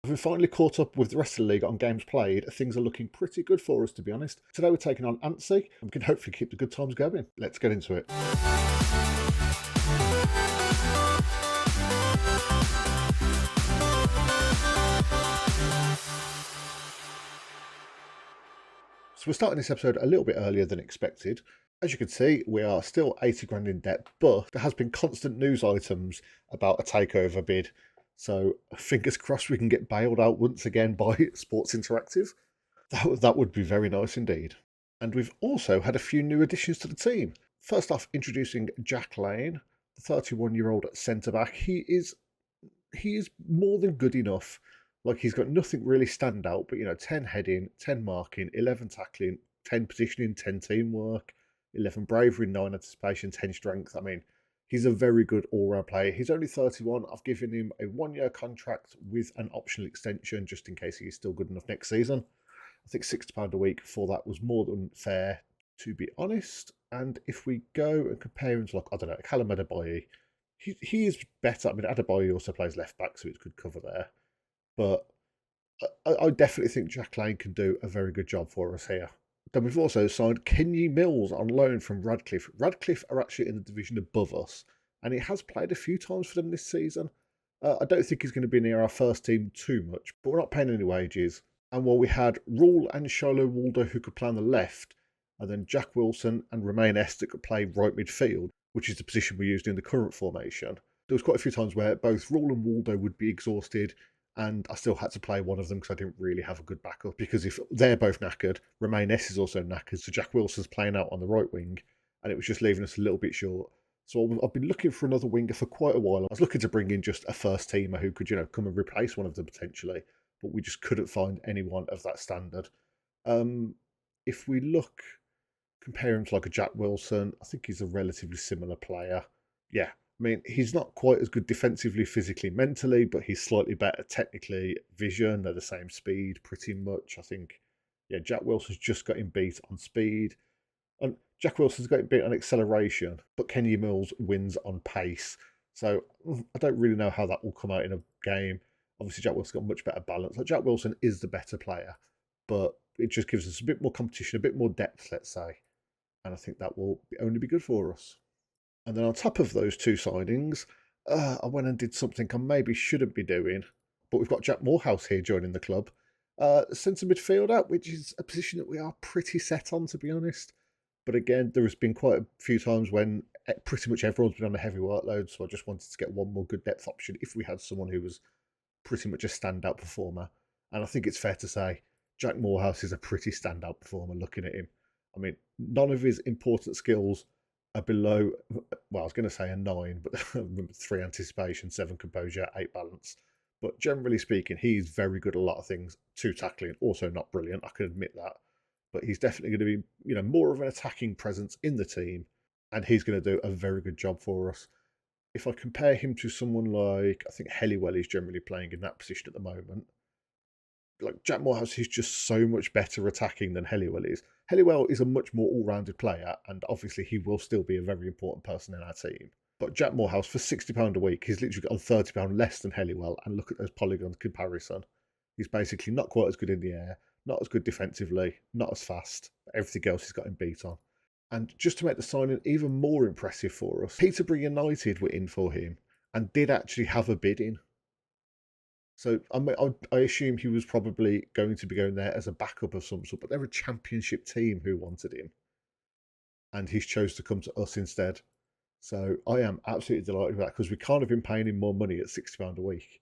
We've finally caught up with the rest of the league on games played. Things are looking pretty good for us, to be honest. Today we're taking on Antsy, and we can hopefully keep the good times going. Let's get into it. So we're starting this episode a little bit earlier than expected. As you can see, we are still 80 grand in debt, but there has been constant news items about a takeover bid. So fingers crossed we can get bailed out once again by Sports Interactive. That would be very nice indeed. And we've also had a few new additions to the team. First off, introducing Jack Lane, the 31-year-old centre-back. He is more than good enough. Like, he's got nothing really stand out, but 10 heading, 10 marking, 11 tackling, 10 positioning, 10 teamwork, 11 bravery, 9 anticipation, 10 strength. I mean, he's a very good all-round player. He's only 31. I've given him a 1-year contract with an optional extension just in case he's still good enough next season. I think £60 a week for that was more than fair, to be honest. And if we go and compare him to, like, I don't know, Callum Adebayo, he is better. I mean, Adebayo also plays left back, so it's good cover there. But I definitely think Jack Lane can do a very good job for us here. Then we've also signed Kenny Mills on loan from Radcliffe. Radcliffe are actually in the division above us, and he has played a few times for them this season. I don't think he's going to be near our first team too much, but we're not paying any wages. And while we had Rule and Shiloh Waldo who could play on the left, and then Jack Wilson and Romain Est that could play right midfield, which is the position we used in the current formation, there was quite a few times where both Rule and Waldo would be exhausted, and I still had to play one of them because I didn't really have a good backup. Because if they're both knackered, Romain Est is also knackered, so Jack Wilson's playing out on the right wing, and it was just leaving us a little bit short. So I've been looking for another winger for quite a while. I was looking to bring in just a first teamer who could, come and replace one of them potentially, but we just couldn't find anyone of that standard. If we look, compare him to like a Jack Wilson, I think he's a relatively similar player. Yeah, I mean, he's not quite as good defensively, physically, mentally, but he's slightly better technically. Vision, they're the same speed pretty much. I think, yeah, Jack Wilson's just got him beat on speed. And Jack Wilson's got him beat on acceleration, but Kenny Mills wins on pace. So I don't really know how that will come out in a game. Obviously, Jack Wilson's got much better balance. Like, Jack Wilson is the better player, but it just gives us a bit more competition, a bit more depth, let's say. And I think that will only be good for us. And then on top of those two signings, I went and did something I maybe shouldn't be doing. But we've got Jack Morehouse here joining the club. Centre midfielder, which is a position that we are pretty set on, to be honest. But again, there has been quite a few times when pretty much everyone's been on a heavy workload. So I just wanted to get one more good depth option if we had someone who was pretty much a standout performer. And I think it's fair to say Jack Morehouse is a pretty standout performer looking at him. I mean, none of his important skills are below, well, I was going to say a 9, but 3 anticipation, 7 composure, 8 balance. But generally speaking, he's very good at a lot of things. 2 tackling, also not brilliant, I can admit that. But he's definitely going to be, more of an attacking presence in the team, and he's going to do a very good job for us. If I compare him to someone like, I think Helliwell is generally playing in that position at the moment. Like, Jack Morehouse is just so much better attacking than Helliwell is. Helliwell is a much more all-rounded player, and obviously he will still be a very important person in our team. But Jack Morehouse, for £60 a week, he's literally got £30 less than Helliwell, and look at those polygons comparison. He's basically not quite as good in the air, not as good defensively, not as fast. Everything else he's got him beat on. And just to make the signing even more impressive for us, Peterborough United were in for him and did actually have a bid in. So I assume he was probably going to be going there as a backup of some sort, but they're a championship team who wanted him. And he's chose to come to us instead. So I am absolutely delighted with that because we can't have been paying him more money at £60 a week.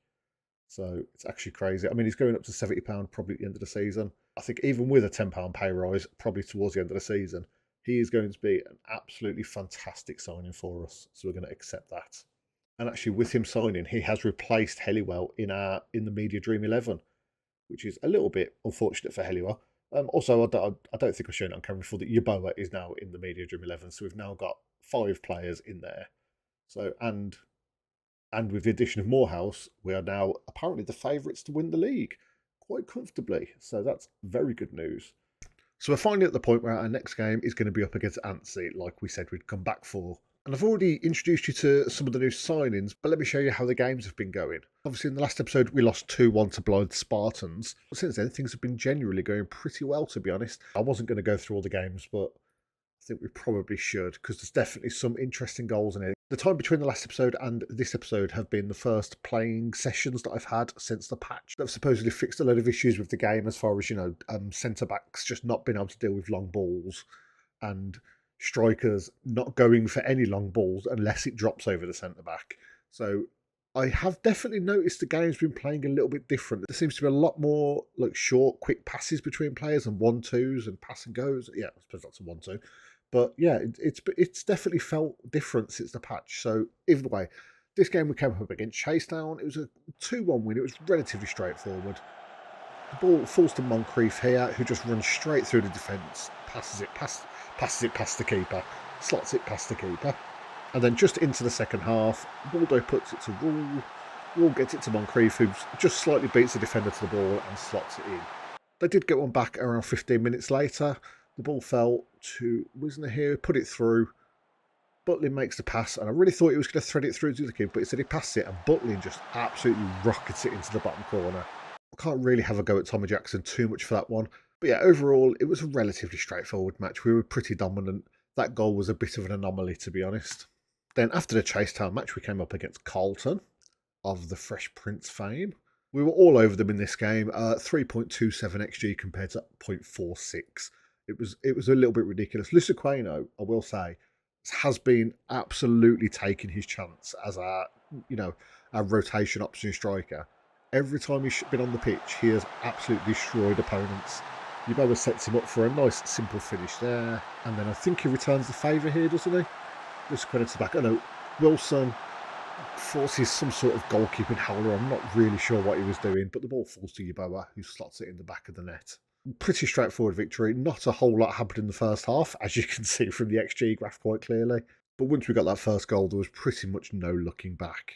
So it's actually crazy. I mean, he's going up to £70 probably at the end of the season. I think even with a £10 pay rise, probably towards the end of the season, he is going to be an absolutely fantastic signing for us. So we're going to accept that. And actually, with him signing, he has replaced Helliwell in the Media Dream 11, which is a little bit unfortunate for Helliwell. Also, I don't think I've shown it on camera before that Yeboah is now in the Media Dream 11, so we've now got 5 players in there. So and with the addition of Morehouse, we are now apparently the favourites to win the league quite comfortably. So that's very good news. So we're finally at the point where our next game is going to be up against Antsy, like we said we'd come back for. And I've already introduced you to some of the new signings, but let me show you how the games have been going. Obviously, in the last episode, we lost 2-1 to Blind Spartans. But since then, things have been genuinely going pretty well, to be honest. I wasn't going to go through all the games, but I think we probably should, because there's definitely some interesting goals in it. The time between the last episode and this episode have been the first playing sessions that I've had since the patch. They've supposedly fixed a load of issues with the game as far as, centre-backs just not being able to deal with long balls and strikers not going for any long balls unless it drops over the centre-back. So I have definitely noticed the game's been playing a little bit different. There seems to be a lot more like short, quick passes between players and 1-2s and pass and goes. Yeah, I suppose that's a 1-2. But yeah, it's definitely felt different since the patch. So either way, this game we came up against Chasetown. It was a 2-1 win. It was relatively straightforward. The ball falls to Moncrief here, who just runs straight through the defence, passes it past the keeper, slots it past the keeper. And then just into the second half, Waldo puts it to Rule. Rule gets it to Moncrief, who just slightly beats the defender to the ball and slots it in. They did get one back around 15 minutes later. The ball fell to Wisner here, put it through. Butlin makes the pass, and I really thought he was going to thread it through to the keeper, but instead he passed it, and Butlin just absolutely rockets it into the bottom corner. I can't really have a go at Tommy Jackson too much for that one. But yeah, overall, it was a relatively straightforward match. We were pretty dominant. That goal was a bit of an anomaly, to be honest. Then after the Chasetown match, we came up against Carlton of the Fresh Prince fame. We were all over them in this game. 3.27 XG compared to 0.46. It was a little bit ridiculous. Luciqueno, I will say, has been absolutely taking his chance as our rotation option striker. Every time he's been on the pitch, he has absolutely destroyed opponents. Yeboah sets him up for a nice, simple finish there. And then I think he returns the favour here, doesn't he? Luciqueno to the back. Oh no, Wilson forces some sort of goalkeeping howler. I'm not really sure what he was doing, but the ball falls to Yeboah, who slots it in the back of the net. Pretty straightforward victory. Not a whole lot happened in the first half, as you can see from the XG graph quite clearly. But once we got that first goal, there was pretty much no looking back.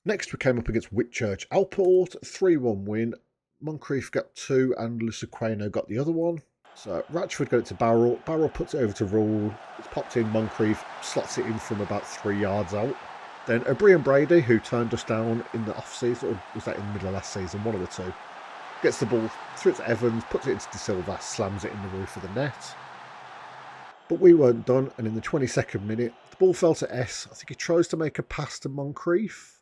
Next, we came up against Whitchurch Alport, 3-1 win. Moncrief got 2 and Luciqueno got the other one. So Ratchford got it to Barrel. Barrel puts it over to Rule. It's popped in. Moncrief slots it in from about 3 yards out. Then O'Brien Brady, who turned us down in the off-season, or was that in the middle of last season, one of the two, gets the ball through to Evans, puts it into De Silva, slams it in the roof of the net. But we weren't done, and in the 22nd minute, the ball fell to S. I think he tries to make a pass to Moncrief.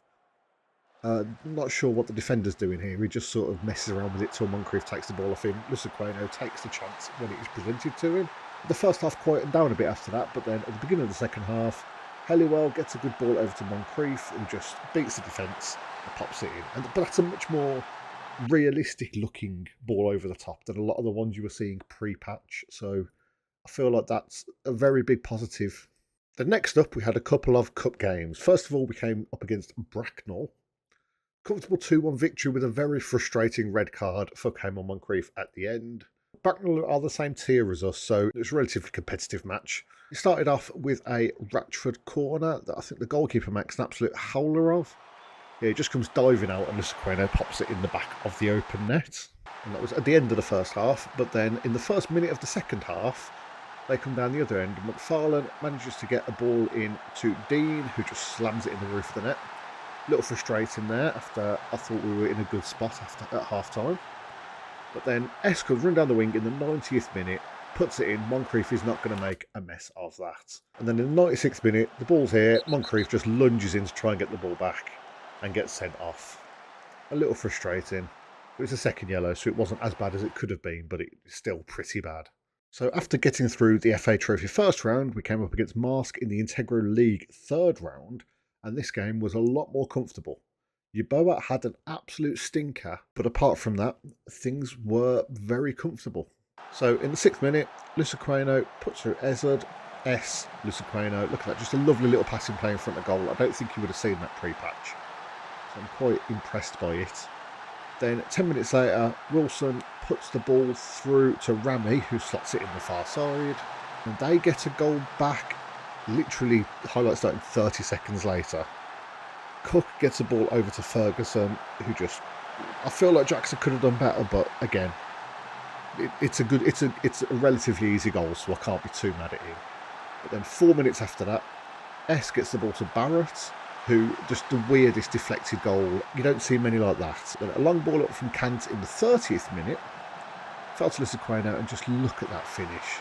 Not sure what the defender's doing here. He just sort of messes around with it till Moncrief takes the ball off him. Luciqueno takes the chance when it is presented to him. The first half quieted down a bit after that, but then at the beginning of the second half, Helliwell gets a good ball over to Moncrief, who just beats the defence and pops it in. But that's a much more realistic looking ball over the top than a lot of the ones you were seeing pre-patch. So I feel like that's a very big positive. Then next up, we had a couple of cup games. First of all, we came up against Bracknell. Comfortable 2-1 victory with a very frustrating red card for Cameron Moncrief at the end. Bracknell are the same tier as us, so it was a relatively competitive match. We started off with a Ratchford corner that I think the goalkeeper makes an absolute howler of. Yeah, it just comes diving out and Luciqueno pops it in the back of the open net. And that was at the end of the first half, but then in the first minute of the second half, they come down the other end. McFarlane manages to get a ball in to Dean, who just slams it in the roof of the net. A little frustrating there after I thought we were in a good spot at half time. But then Esco's run down the wing in the 90th minute, puts it in. Moncrief is not going to make a mess of that. And then in the 96th minute, the ball's here. Moncrief just lunges in to try and get the ball back and gets sent off. A little frustrating. It was a second yellow, so it wasn't as bad as it could have been, but it's still pretty bad. So after getting through the FA Trophy first round, we came up against Marsk in the Integro League third round, and this game was a lot more comfortable. Yeboah had an absolute stinker, but apart from that, things were very comfortable. So in the 6th minute, Luciqueno puts through Ezard, S, Luciqueno. Look at that, just a lovely little passing play in front of goal. I don't think you would have seen that pre-patch. So I'm quite impressed by it. Then 10 minutes later, Wilson puts the ball through to Rami, who slots it in the far side. And they get a goal back, literally highlights starting 30 seconds later. Cook gets the ball over to Ferguson, who just... I feel like Jackson could have done better, but again, it's a relatively easy goal, so I can't be too mad at him. But then 4 minutes after that, S gets the ball to Barrett, who just the weirdest deflected goal. You don't see many like that. Then a long ball up from Kant in the 30th minute. Fell to Lisaqueno, and just look at that finish.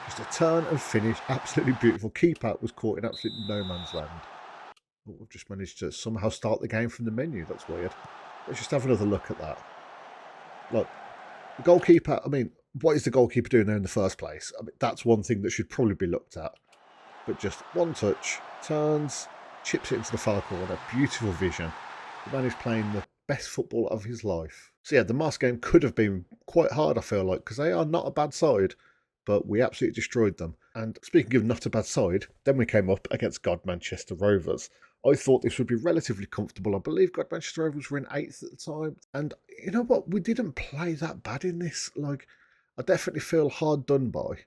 Just a turn and finish. Absolutely beautiful. Keeper was caught in absolutely no man's land. Oh, we've just managed to somehow start the game from the menu. That's weird. Let's just have another look at that. Look, the goalkeeper, I mean, what is the goalkeeper doing there in the first place? I mean, that's one thing that should probably be looked at. But just one touch, turns, chips it into the far corner. Beautiful vision. The man is playing the best football of his life. So yeah, the Mars game could have been quite hard, I feel like, because they are not a bad side, but we absolutely destroyed them. And speaking of not a bad side, then we came up against God Manchester Rovers. I thought this would be relatively comfortable. I believe God Manchester Rovers were in 8th at the time. And you know what? We didn't play that bad in this. Like, I definitely feel hard done by.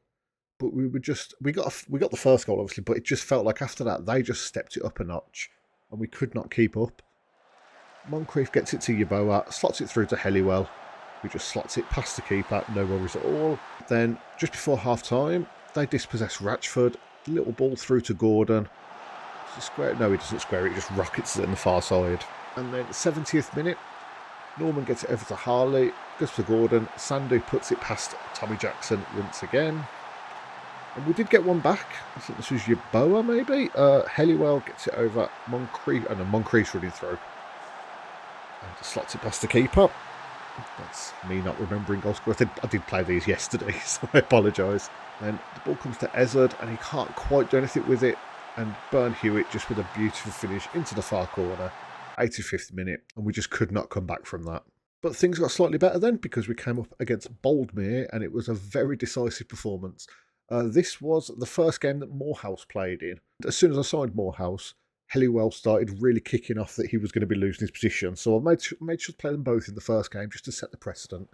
But we got the first goal, obviously, but it just felt like after that, they just stepped it up a notch. And we could not keep up. Moncrief gets it to Yeboah, slots it through to Helliwell, who just slots it past the keeper, no worries at all. Then, just before half-time, they dispossess Ratchford, little ball through to Gordon. Square? No, he doesn't square it, he just rockets it on the far side. And then 70th minute, Norman gets it over to Harley, goes for Gordon, Sandu puts it past Tommy Jackson once again. And we did get one back. I think this was Yeboah maybe. Helliwell gets it over Moncrief, and then Moncrief's running through. And just slots it past the keeper. That's me not remembering goal scorer. I did play these yesterday, so I apologise. Then the ball comes to Ezzard, and he can't quite do anything with it. And Burn Hewitt just with a beautiful finish into the far corner, 85th minute, and we just could not come back from that. But things got slightly better then, because we came up against Boldmere, and it was a very decisive performance. This was the first game that Morehouse played in. As soon as I signed Morehouse, Helliwell started really kicking off that he was going to be losing his position. So I made sure to play them both in the first game just to set the precedent.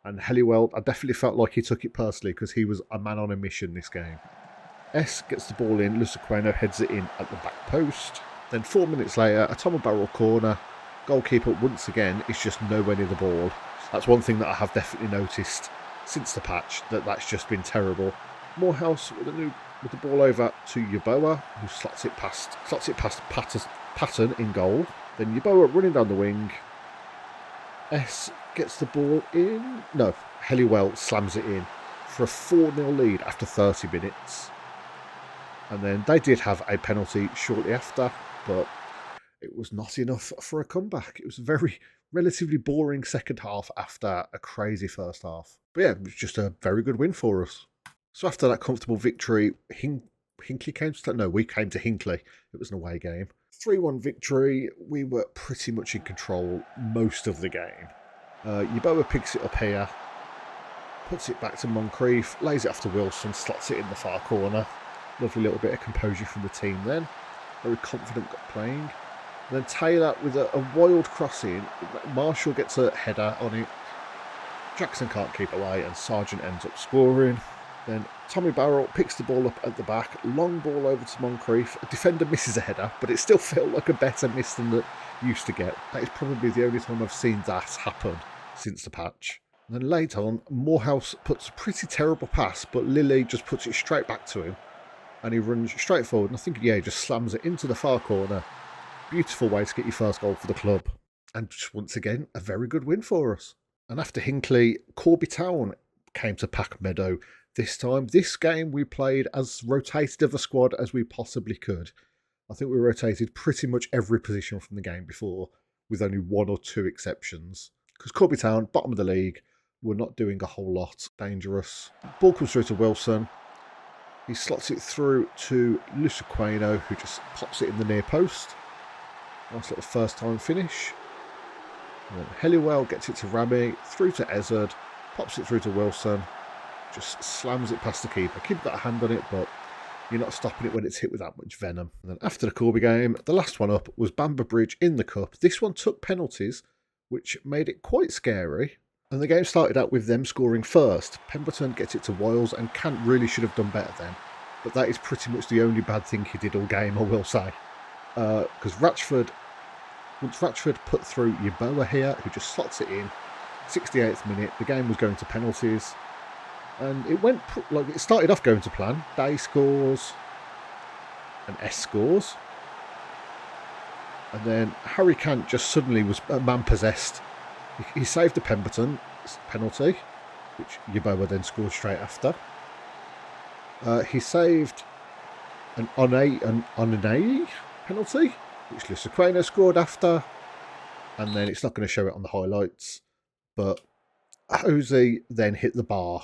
And Helliwell, I definitely felt like he took it personally because he was a man on a mission this game. S gets the ball in, Lisaqueno heads it in at the back post. Then 4 minutes later, a Tom Barrel corner. Goalkeeper once again is just nowhere near the ball. That's one thing that I have definitely noticed since the patch, that's just been terrible. Morehouse with the ball over to Yeboah, who slots it past Patton in goal. Then Yeboah running down the wing. S gets the ball in. No, Helliwell slams it in for a 4-0 lead after 30 minutes. And then they did have a penalty shortly after, but it was not enough for a comeback. It was a very relatively boring second half after a crazy first half. But yeah, it was just a very good win for us. So after that comfortable victory, Hinkley came to... No, we came to Hinkley. It was an away game. 3-1 victory. We were pretty much in control most of the game. Yeboah picks it up here, puts it back to Moncrief, lays it off to Wilson, slots it in the far corner. Lovely little bit of composure from the team then. Very confident playing. And then Taylor with a wild cross in. Marshall gets a header on it. Jackson can't keep away and Sargent ends up scoring. Then Tommy Barrel picks the ball up at the back. Long ball over to Moncrief. A defender misses a header, but it still felt like a better miss than it used to get. That is probably the only time I've seen that happen since the patch. And then later on, Morehouse puts a pretty terrible pass, but Lilly just puts it straight back to him. And he runs straight forward, and I think, yeah, he just slams it into the far corner. Beautiful way to get your first goal for the club. And just once again, a very good win for us. And after Hinkley, Corby Town came to Pack Meadow this time. This game we played as rotated of a squad as we possibly could. I think we rotated pretty much every position from the game before, with only 1 or 2 exceptions. Because Corby Town, bottom of the league, were not doing a whole lot. Dangerous. Ball comes through to Wilson. He slots it through to Lisaqueno, who just pops it in the near post. Nice little first time finish. And then Helliwell gets it to Rami, through to Ezzard, pops it through to Wilson, just slams it past the keeper. Keeper got a hand on it, but you're not stopping it when it's hit with that much venom. And then after the Corby game, the last one up was Bamber Bridge in the cup. This one took penalties, which made it quite scary. And the game started out with them scoring first. Pemberton gets it to Wiles, and Kant really should have done better then. But that is pretty much the only bad thing he did all game, I will say. Because once Ratchford put through Yeboah here, who just slots it in, 68th minute, the game was going to penalties. And it started off going to plan. Day scores. and S scores. And then Harry Kant just suddenly was man-possessed. He saved the Pemberton penalty, which Yeboah then scored straight after. He saved an Onanei penalty, which Lusaqueno scored after. And then it's not going to show it on the highlights, but Jose then hit the bar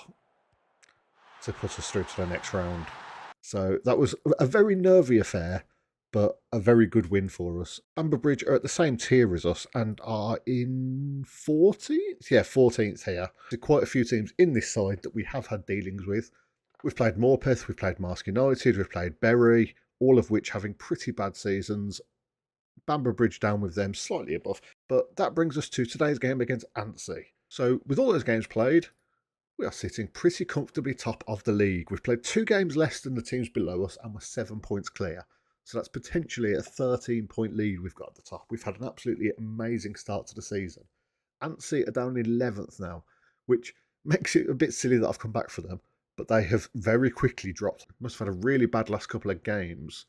to put us through to the next round. So that was a very nervy affair, but a very good win for us. Bamber Bridge are at the same tier as us and are in 14th? Yeah, 14th here. There's quite a few teams in this side that we have had dealings with. We've played Morpeth, we've played Marsk United, we've played Bury, all of which having pretty bad seasons. Bamber Bridge down with them, slightly above. But that brings us to today's game against Anstey. So with all those games played, we are sitting pretty comfortably top of the league. We've played 2 games less than the teams below us and we're 7 points clear. So that's potentially a 13-point lead we've got at the top. We've had an absolutely amazing start to the season. Anstey are down in 11th now, which makes it a bit silly that I've come back for them. But they have very quickly dropped. Must have had a really bad last couple of games.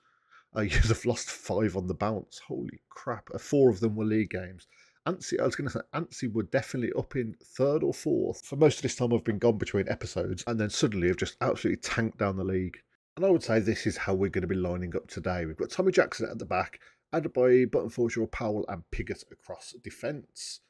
You've lost 5 on the bounce. Holy crap. 4 of them were league games. Anstey, I was going to say, Anstey were definitely up in 3rd or 4th. For most of this time I've been gone between episodes and then suddenly have just absolutely tanked down the league. And I would say this is how we're going to be lining up today. We've got Tommy Jackson at the back, Adebayo, Button Forshaw, Powell and Piggott across defence.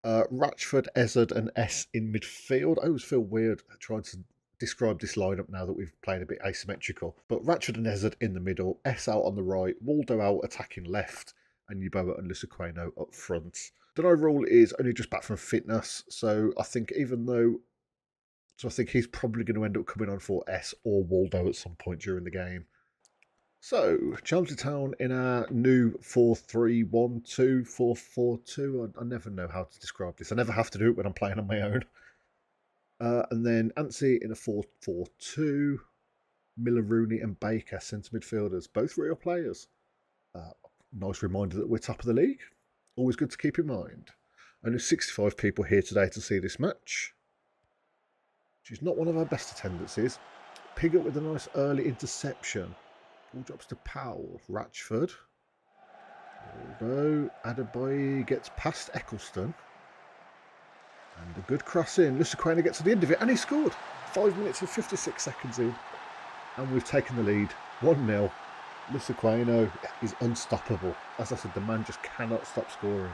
Ratchford, Ezard and S in midfield. I always feel weird trying to describe this lineup now that we've played a bit asymmetrical. But Ratchford and Ezard in the middle, S out on the right, Waldo out attacking left, and Yeboah and Lusaqueno up front. Deno Rule is only just back from fitness, so I think I think he's probably going to end up coming on for S or Waldo at some point during the game. So, Chelmsford Town in our new 4-3-1-2, 4-4-2. I never know how to describe this. I never have to do it when I'm playing on my own. And then Anstey in a 4-4-2. Miller, Rooney and Baker, centre midfielders. Both real players. Nice reminder that we're top of the league. Always good to keep in mind. Only 65 people here today to see this match, which is not one of our best attendances. Piggott with a nice early interception. Ball drops to Powell. Ratchford. Although Adebayo gets past Eccleston. And a good cross in. Lusaqueno gets to the end of it and he scored. 5 minutes and 56 seconds in. And we've taken the lead. 1-0. Lusaqueno is unstoppable. As I said, the man just cannot stop scoring.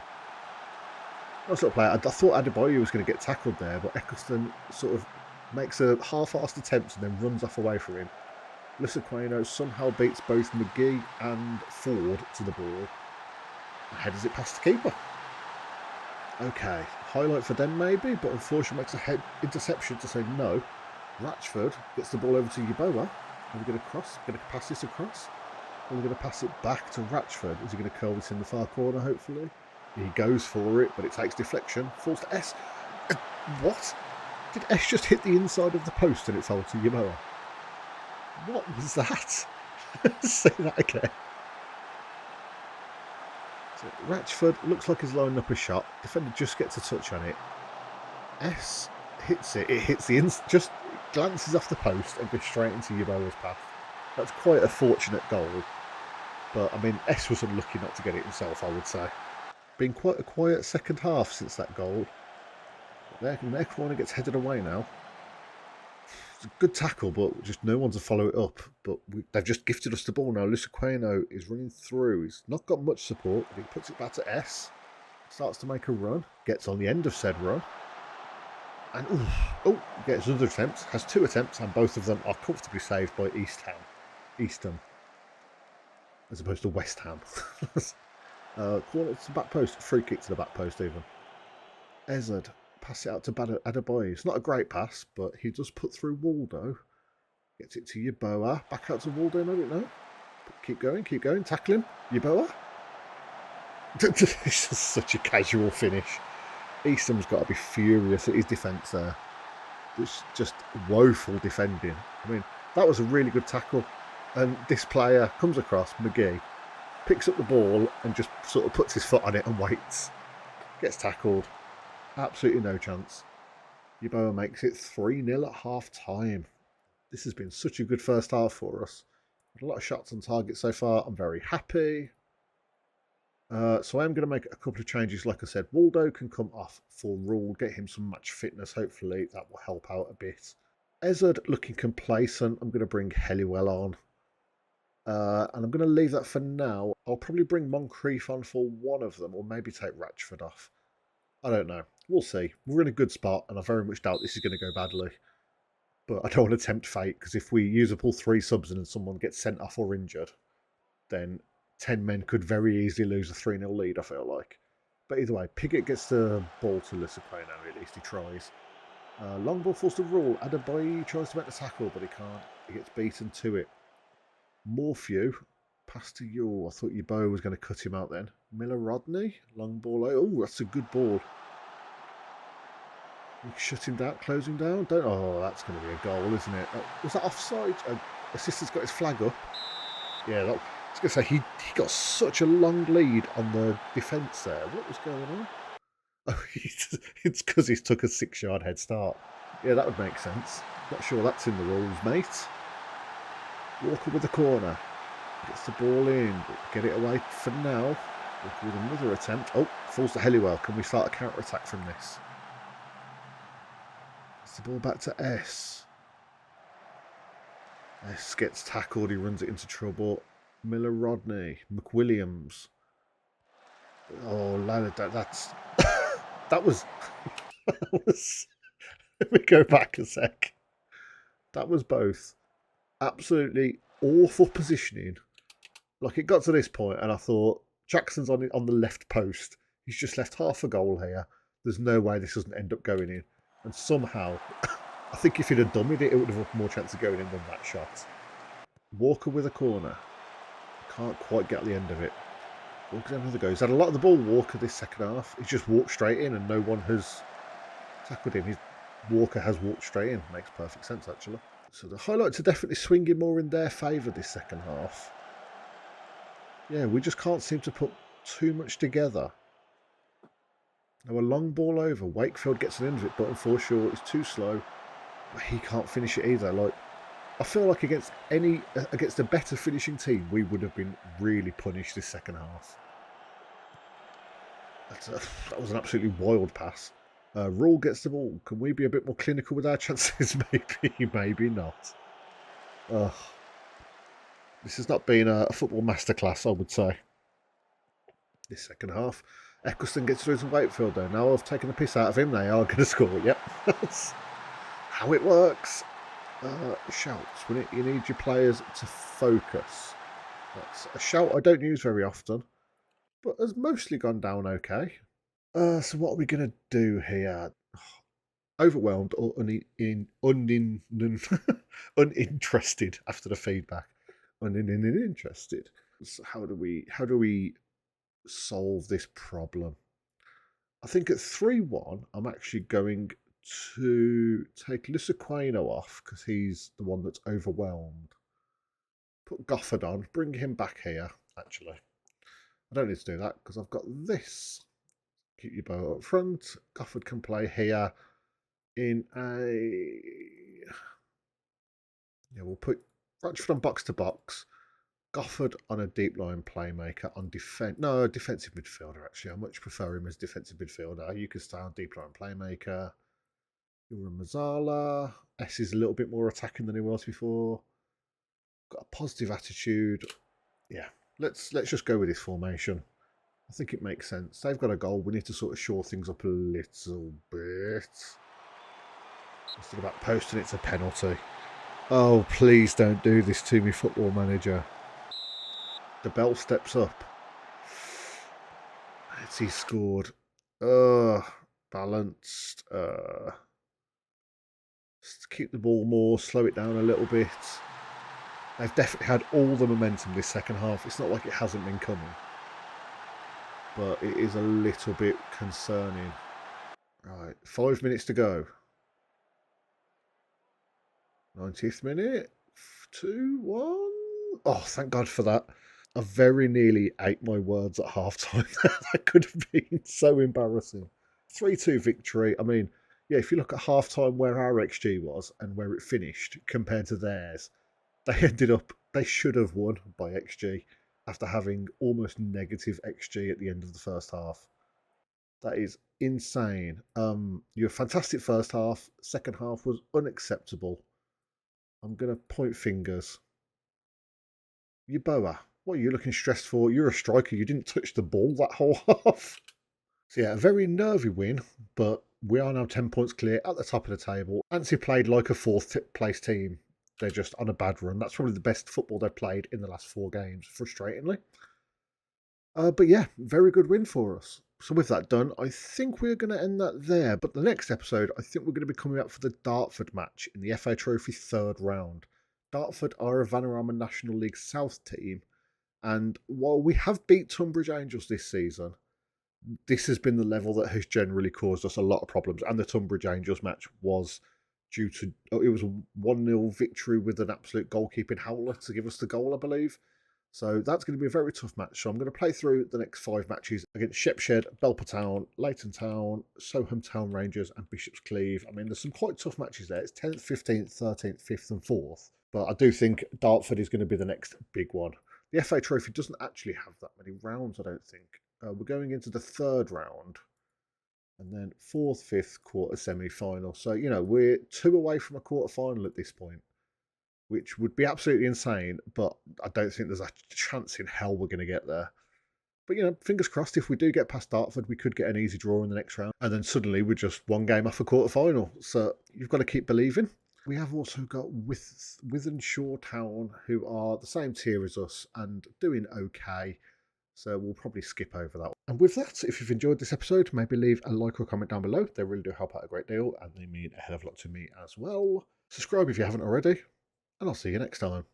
Nice little play. I thought Adebayo was going to get tackled there, but Eccleston sort of makes a half-assed attempt and then runs off away from him. Lusaqueno somehow beats both McGee and Ford to the ball. Headers it past the keeper. Okay, highlight for them maybe, but unfortunately makes a head interception to say no. Ratchford gets the ball over to Yeboah. Are we going to cross? Going to pass this across? Or are we going to pass it back to Ratchford? Is he going to curl this in the far corner, hopefully? He goes for it, but it takes deflection. Falls to S. What? Did S just hit the inside of the post and it fell to Yeboah? What was that? Say that again. So Ratchford looks like he's lining up a shot. Defender just gets a touch on it. S hits it. It hits the just glances off the post and goes straight into Yeboah's path. That's quite a fortunate goal. But, I mean, S was unlucky not to get it himself, I would say. Been quite a quiet second half since that goal. Their corner gets headed away now. It's a good tackle, but just no one to follow it up. But they've just gifted us the ball now. Lusaqueno is running through. He's not got much support, but he puts it back to S. Starts to make a run. Gets on the end of said run. And, gets another attempt. Has 2 attempts, and both of them are comfortably saved by Eastham. As opposed to West Ham. Corner to the back post. Free kick to the back post even. Ezard. Pass it out to Adebayo. It's not a great pass, but he does put through Waldo. Gets it to Yeboah. Back out to Waldo, maybe, no? Keep going. Tackle him. Yeboah. It's just such a casual finish. Eastham's got to be furious at his defence there. It's just woeful defending. I mean, that was a really good tackle. And this player comes across, McGee, picks up the ball and just sort of puts his foot on it and waits. Gets tackled. Absolutely no chance. Yeboah makes it 3-0 at half time. This has been such a good first half for us. A lot of shots on target so far. I'm very happy. So I am going to make a couple of changes. Like I said, Waldo can come off for Rule, get him some match fitness. Hopefully that will help out a bit. Ezard looking complacent. I'm going to bring Helliwell on. And I'm going to leave that for now. I'll probably bring Moncrief on for one of them, or maybe take Ratchford off. I don't know. We'll see. We're in a good spot, and I very much doubt this is going to go badly. But I don't want to tempt fate, because if we use up all 3 subs and someone gets sent off or injured, then 10 men could very easily lose a 3-0 lead, I feel like. But either way, Piggott gets the ball to Luciqueno, at least he tries. Long ball falls to Rule. Adebayo tries to make the tackle, but he can't. He gets beaten to it. Morphew, pass to you. I thought your bow was going to cut him out then. Miller Rodney, long ball. Oh, that's a good ball. You shut him down, close him down. Don't. Oh, that's going to be a goal, isn't it? Was that offside? Assistant's got his flag up. Yeah, I was going to say he got such a long lead on the defence there. What was going on? Oh, it's because he's took a 6-yard head start. Yeah, that would make sense. Not sure that's in the rules, mate. Walker with the corner. Gets the ball in. Get it away for now. Walker with another attempt. Oh, falls to Helliwell. Can we start a counter-attack from this? Gets the ball back to S. S gets tackled. He runs it into trouble. Miller Rodney. McWilliams. Oh, lad, that's... that was... Let me go back a sec. That was both absolutely awful positioning. Like, it got to this point and I thought, Jackson's on the left post. He's just left half a goal here. There's no way this doesn't end up going in. And somehow, I think if he'd have dummied it, it would have had more chance of going in than that shot. Walker with a corner. Can't quite get the end of it. Walker's another go. He's had a lot of the ball, Walker, this second half. He's just walked straight in and no one has tackled him. Walker has walked straight in. Makes perfect sense, actually. So the highlights are definitely swinging more in their favour this second half. Yeah, we just can't seem to put too much together. Now a long ball over. Wakefield gets the end of it, but unfortunately it's too slow. But he can't finish it either. Like, I feel like against a better finishing team, we would have been really punished this second half. That was an absolutely wild pass. Rule gets the ball. Can we be a bit more clinical with our chances? Maybe, maybe not. This has not been a football masterclass, I would say. This second half. Eccleston gets through to Wakefield though. Now I've taken the piss out of him. They are going to score. Yep. That's how it works. Shouts. You need your players to focus. That's a shout I don't use very often, but has mostly gone down okay. So what are we going to do here? Overwhelmed or uninterested after the feedback. Uninterested. So how do we solve this problem? I think at 3-1, I'm actually going to take Luciqueno off because he's the one that's overwhelmed. Put Goffard on, bring him back here, actually. I don't need to do that because I've got this. Keep your bow up front. Goffard can play here in a... Yeah, we'll put Ratchford on box-to-box. Goffard on a deep line playmaker on defensive midfielder, actually. I much prefer him as defensive midfielder. You can stay on deep line playmaker. Ura Mazzala. S is a little bit more attacking than he was before. Got a positive attitude. Yeah, let's just go with this formation. I think it makes sense. They've got a goal. We need to sort of shore things up a little bit. Instead about posting it's a penalty. Oh, please don't do this to me, Football Manager. The bell steps up. He scored. Balanced. Just keep the ball more, slow it down a little bit. They've definitely had all the momentum this second half. It's not like it hasn't been coming. But it is a little bit concerning. Right, 5 minutes to go. 90th minute. 2-1. Oh, thank God for that. I very nearly ate my words at half-time. That could have been so embarrassing. 3-2 victory. I mean, yeah, if you look at half-time where our XG was and where it finished compared to theirs, They should have won by XG after having almost negative XG at the end of the first half. That is insane. You're a fantastic first half. Second half was unacceptable. I'm going to point fingers. Yeboah, what are you looking stressed for? You're a striker. You didn't touch the ball that whole half. So yeah, a very nervy win, but we are now 10 points clear at the top of the table. Anstey played like a fourth place team. They're just on a bad run. That's probably the best football they've played in the last 4 games, frustratingly. But yeah, very good win for us. So with that done, I think we're going to end that there. But the next episode, I think we're going to be coming up for the Dartford match in the FA Trophy 3rd round. Dartford are a Vanarama National League South team. And while we have beat Tunbridge Angels this season, this has been the level that has generally caused us a lot of problems. And the Tunbridge Angels match was due to, it was a 1-0 victory with an absolute goalkeeping howler to give us the goal, I believe. So that's going to be a very tough match. So I'm going to play through the next 5 matches against Shepshed, Belper Town, Leighton Town, Soham Town Rangers and Bishop's Cleeve. I mean, there's some quite tough matches there. It's 10th, 15th, 13th, 5th and 4th. But I do think Dartford is going to be the next big one. The FA Trophy doesn't actually have that many rounds, I don't think. We're going into the 3rd round. And then 4th, 5th, quarter semi-final. So, you know, we're 2 away from a quarter final at this point, which would be absolutely insane, but I don't think there's a chance in hell we're going to get there. But, you know, fingers crossed, if we do get past Dartford, we could get an easy draw in the next round. And then suddenly we're just 1 game off a quarter-final. So you've got to keep believing. We have also got Wythenshawe Town, who are the same tier as us and doing okay. So we'll probably skip over that. And with that, if you've enjoyed this episode, maybe leave a like or comment down below. They really do help out a great deal, and they mean a hell of a lot to me as well. Subscribe if you haven't already, and I'll see you next time.